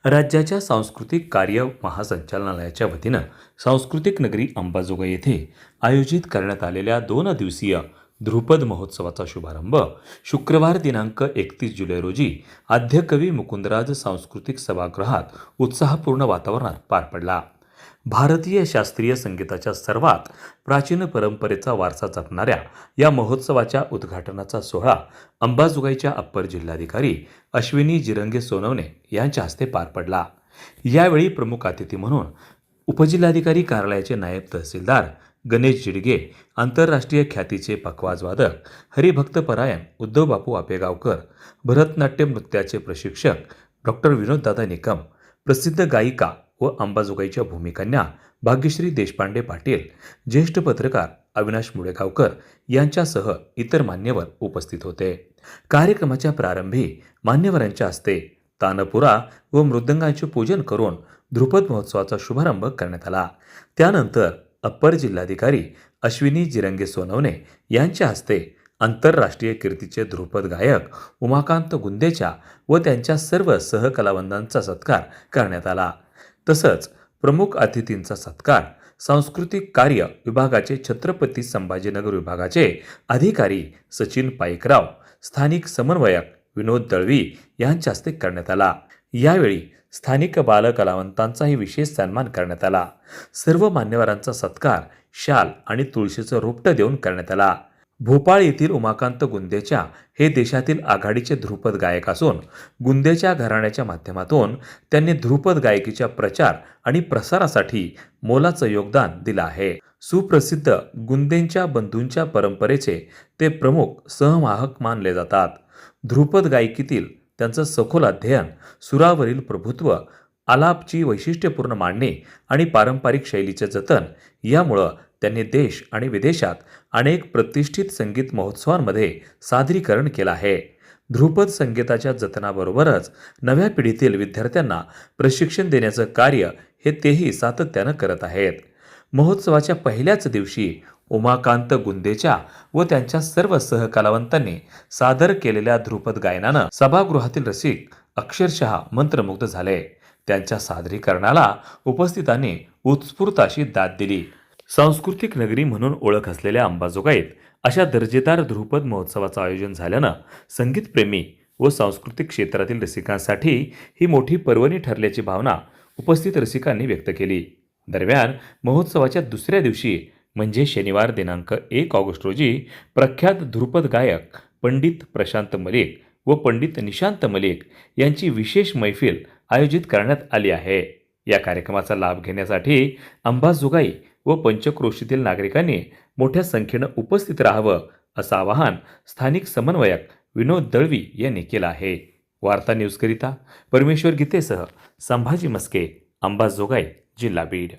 राज्याच्या सांस्कृतिक कार्य महासंचालनालयाच्या वतीनं सांस्कृतिक नगरी अंबाजोगाई येथे आयोजित करण्यात आलेल्या 2 दिवसीय ध्रुपद महोत्सवाचा शुभारंभ शुक्रवार दिनांक 31 जुलै रोजी आद्यकवी मुकुंदराज सांस्कृतिक सभागृहात उत्साहपूर्ण वातावरणात पार पडला. भारतीय शास्त्रीय संगीताच्या सर्वात प्राचीन परंपरेचा वारसा जपणाऱ्या या महोत्सवाच्या उद्घाटनाचा सोहळा अंबाजोगाईच्या अप्पर जिल्हाधिकारी अश्विनी जिरंगे सोनवणे यांच्या हस्ते पार पडला. यावेळी प्रमुख अतिथी म्हणून उपजिल्हाधिकारी कार्यालयाचे नायब तहसीलदार गणेश जिडगे, आंतरराष्ट्रीय ख्यातीचे पखवाज वादक हरिभक्तपरायण उद्धव बापू आपेगावकर, भरतनाट्यम नृत्याचे प्रशिक्षक डॉक्टर विनोददादा निकम, प्रसिद्ध गायिका व अंबाजोगाईच्या भूमिकन्या भाग्यश्री देशपांडे पाटील, ज्येष्ठ पत्रकार अविनाश मुडेगावकर यांच्यासह इतर मान्यवर उपस्थित होते. कार्यक्रमाच्या प्रारंभी मान्यवरांच्या हस्ते तानपुरा व मृदंगाचे पूजन करून ध्रुपद महोत्सवाचा शुभारंभ करण्यात आला. त्यानंतर अप्पर जिल्हाधिकारी अश्विनी जिरंगे सोनवणे यांच्या हस्ते आंतरराष्ट्रीय कीर्तीचे ध्रुपद गायक उमाकांत गुंदेच्या व त्यांच्या सर्व सहकलावंतांचा सत्कार करण्यात आला. तसंच प्रमुख अतिथींचा सत्कार सांस्कृतिक कार्य विभागाचे छत्रपती संभाजीनगर विभागाचे अधिकारी सचिन पाईकराव, स्थानिक समन्वयक विनोद दळवी यांच्या हस्ते करण्यात आला. यावेळी स्थानिक बालकलावंतांचाही विशेष सन्मान करण्यात आला. सर्व मान्यवरांचा सत्कार शाल आणि तुळशीचं रोपटं देऊन करण्यात आला. भोपाळ येथील उमाकांत गुंदेच्या हे देशातील आघाडीचे ध्रुपद गायक असून गुंदेच्या घराण्याच्या माध्यमातून त्यांनी ध्रुपद गायकीच्या प्रचार आणि प्रसारासाठी मोलाचं योगदान दिलं आहे. सुप्रसिद्ध गुंदेंच्या बंधूंच्या परंपरेचे ते प्रमुख सहवाहक मानले जातात. ध्रुपद गायकीतील त्यांचं सखोल अध्ययन, सुरावरील प्रभुत्व, आलापची वैशिष्ट्यपूर्ण मांडणी आणि पारंपरिक शैलीचे जतन यामुळं त्यांनी देश आणि विदेशात अनेक प्रतिष्ठित संगीत महोत्सवांमध्ये सादरीकरण केलं आहे. ध्रुपद संगीताच्या जतनाबरोबरच नव्या पिढीतील विद्यार्थ्यांना प्रशिक्षण देण्याचं कार्य हे तेही सातत्यानं करत आहेत. महोत्सवाच्या पहिल्याच दिवशी उमाकांत गुंदेच्या व त्यांच्या सर्व सहकलावंतांनी सादर केलेल्या ध्रुपद गायनानं सभागृहातील रसिक अक्षरशः मंत्रमुग्ध झाले. त्यांच्या सादरीकरणाला उपस्थितांनी उत्स्फूर्त अशी दाद दिली. सांस्कृतिक नगरी म्हणून ओळख असलेल्या अंबाजोगाईत अशा दर्जेदार ध्रुपद महोत्सवाचं आयोजन झाल्यानं संगीतप्रेमी व सांस्कृतिक क्षेत्रातील रसिकांसाठी ही मोठी पर्वणी ठरल्याची भावना उपस्थित रसिकांनी व्यक्त केली. दरम्यान महोत्सवाच्या दुसऱ्या दिवशी म्हणजे शनिवार दिनांक 1 ऑगस्ट रोजी प्रख्यात ध्रुपद गायक पंडित प्रशांत मलिक व पंडित निशांत मलिक यांची विशेष मैफिल आयोजित करण्यात आली आहे. या कार्यक्रमाचा लाभ घेण्यासाठी अंबाजोगाई व पंचक्रोशीतील नागरिकांनी मोठ्या संख्येनं उपस्थित राहावं असं आवाहन स्थानिक समन्वयक विनोद दळवी यांनी केलं आहे. वार्ता न्यूजकरिता परमेश्वर गीतेसह संभाजी मस्के, अंबाजोगाई, जिल्हा बीड.